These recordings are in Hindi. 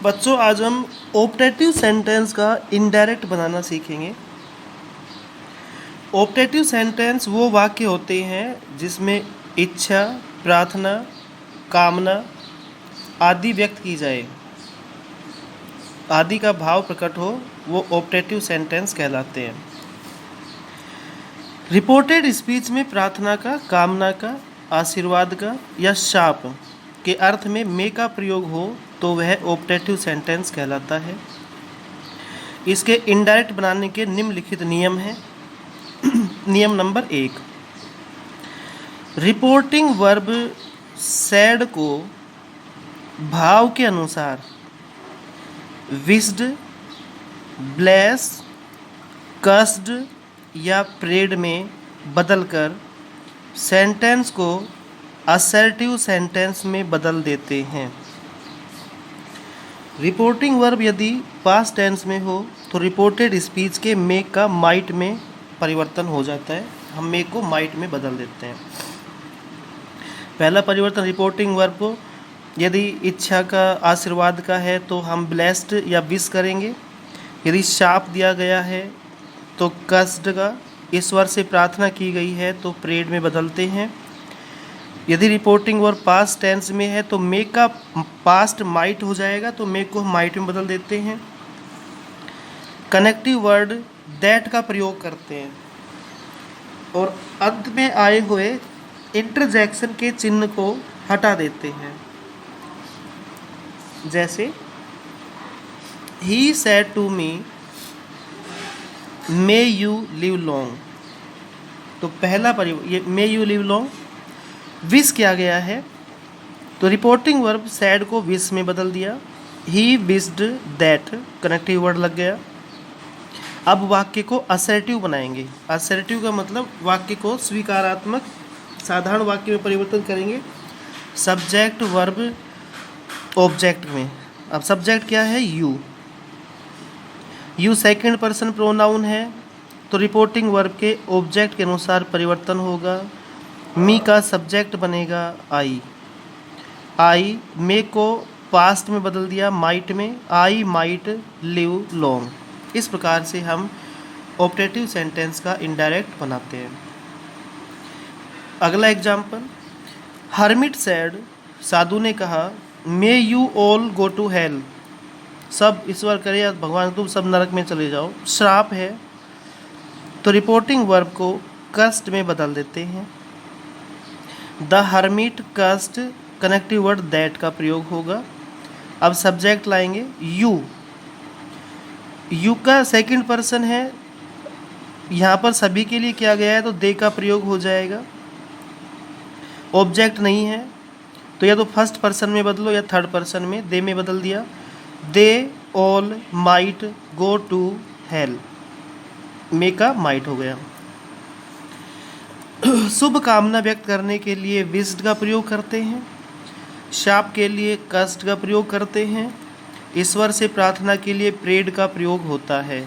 बच्चों आज हम ऑप्टेटिव सेंटेंस का इनडायरेक्ट बनाना सीखेंगे। ऑप्टेटिव सेंटेंस वो वाक्य होते हैं जिसमें इच्छा, प्रार्थना, कामना आदि व्यक्त की जाए, आदि का भाव प्रकट हो, वो ऑप्टेटिव सेंटेंस कहलाते हैं। रिपोर्टेड स्पीच में प्रार्थना का, कामना का, आशीर्वाद का या शाप के अर्थ में मे का प्रयोग हो तो वह ऑप्टेटिव सेंटेंस कहलाता है। इसके इनडायरेक्ट बनाने के निम्नलिखित नियम हैं। नियम नंबर 1, रिपोर्टिंग वर्ब सैड को भाव के अनुसार विस्ड, ब्लेस, कस्ड या प्रेड में बदलकर सेंटेंस को असर्टिव सेंटेंस में बदल देते हैं। रिपोर्टिंग वर्ब यदि पास्ट टेंस में हो तो रिपोर्टेड स्पीच के मेक का माइट में परिवर्तन हो जाता है। हम मेक को माइट में बदल देते हैं। पहला परिवर्तन रिपोर्टिंग वर्ब को यदि इच्छा का, आशीर्वाद का है तो हम ब्लेस्ड या विश करेंगे। यदि शाप दिया गया है तो कस्ड का, ईश्वर से प्रार्थना की गई है तो प्रेड में बदलते हैं। यदि रिपोर्टिंग वर्ब पास्ट टेंस में है तो मेक का पास्ट माइट हो जाएगा, तो मेक को माइट में बदल देते हैं। कनेक्टिव वर्ड दैट का प्रयोग करते हैं और अंत में आए हुए इंटरजेक्शन के चिन्ह को हटा देते हैं। जैसे ही said to me may you live long, तो पहला ये may you live long wish किया गया है तो रिपोर्टिंग वर्ब सैड को विश में बदल दिया। He wished that connective word लग गया। अब वाक्य को असर्टिव बनाएंगे। असर्टिव का मतलब वाक्य को स्वीकारात्मक साधारण वाक्य में परिवर्तन करेंगे। सब्जेक्ट वर्ब ऑब्जेक्ट में। अब सब्जेक्ट क्या है? You. You second person pronoun है तो रिपोर्टिंग वर्ब के ऑब्जेक्ट के अनुसार परिवर्तन होगा। मी का सब्जेक्ट बनेगा आई। आई मे को पास्ट में बदल दिया माइट में। I might live long. इस प्रकार से हम ऑप्टेटिव सेंटेंस का इनडायरेक्ट बनाते हैं। अगला एग्जाम्पल, हर्मिट सेड, साधु ने कहा, may you all go to hell, सब ईश्वर करे भगवान तुम सब नरक में चले जाओ। श्राप है तो रिपोर्टिंग वर्ब को कस्ट में बदल देते हैं। द हर्मिट कस्ट कनेक्टिव वर्ड दैट का प्रयोग होगा। अब सब्जेक्ट लाएंगे यू। यू का सेकंड पर्सन है, यहाँ पर सभी के लिए किया गया है तो दे का प्रयोग हो जाएगा। ऑब्जेक्ट नहीं है तो या तो फर्स्ट पर्सन में बदलो या थर्ड पर्सन में, दे में बदल दिया। They all might go to hell, may का माइट हो गया। शुभ कामना व्यक्त करने के लिए विश्ड का प्रयोग करते हैं। शाप के लिए कस्ट का प्रयोग करते हैं। ईश्वर से प्रार्थना के लिए प्रेड का प्रयोग होता है।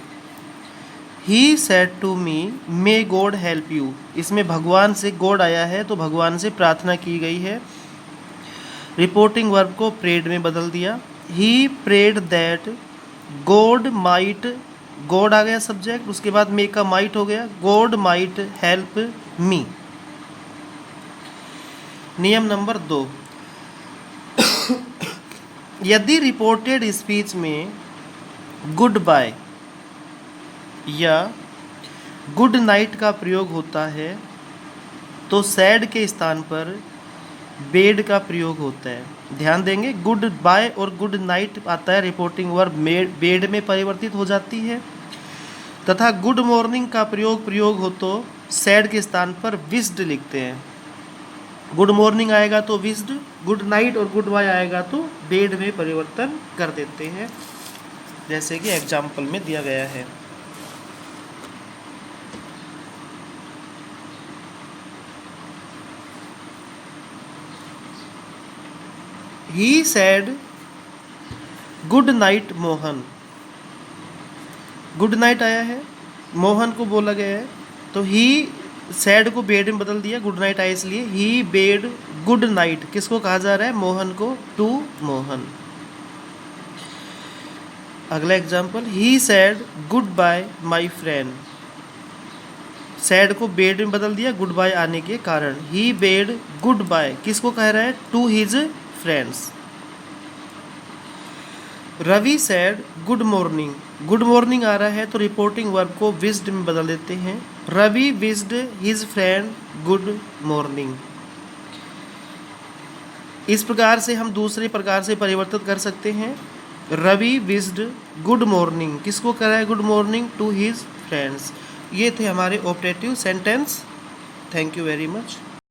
He said to me may God help you, इसमें भगवान से गॉड आया है तो भगवान से प्रार्थना की गई है। रिपोर्टिंग वर्ब को प्रेड में बदल दिया। He prayed that God might, God आ गया सब्जेक्ट, उसके बाद मे का माइट हो गया। God might help me. नियम नंबर 2, यदि रिपोर्टेड स्पीच में गुड बाय या गुड नाइट का प्रयोग होता है तो सैड के स्थान पर बेड का प्रयोग होता है। ध्यान देंगे, गुड बाय और गुड नाइट आता है, रिपोर्टिंग वर्ब बेड में परिवर्तित हो जाती है। तथा गुड मॉर्निंग का प्रयोग हो तो सैड के स्थान पर विश्ड लिखते हैं। गुड मॉर्निंग आएगा तो विश्ड, गुड नाइट और गुड बाय आएगा तो बेड में परिवर्तन कर देते हैं, जैसे कि एग्जाम्पल में दिया गया है। He said good night Mohan, good night आया है, मोहन को बोला गया है तो ही सैड को बेड में बदल दिया, गुड नाइट आया इसलिए। ही बेड गुड नाइट किसको कहा जा रहा है? मोहन को, टू मोहन। अगला example, he sad good bye my friend. Sad को बेड में बदल दिया गुड बाय आने के कारण। ही बेड गुड बाय किसको कह रहा है? To his friends. Ravi said good morning. Good morning आ रहा है तो रिपोर्टिंग वर्ब को विस्ड में बदल देते हैं। Ravi wished his friend good morning. इस प्रकार से हम दूसरे प्रकार से परिवर्तित कर सकते हैं। रवि विस्ड गुड मॉर्निंग किसको कह रहा है good morning? To his friends. ये थे हमारे optative sentence. Thank you very much.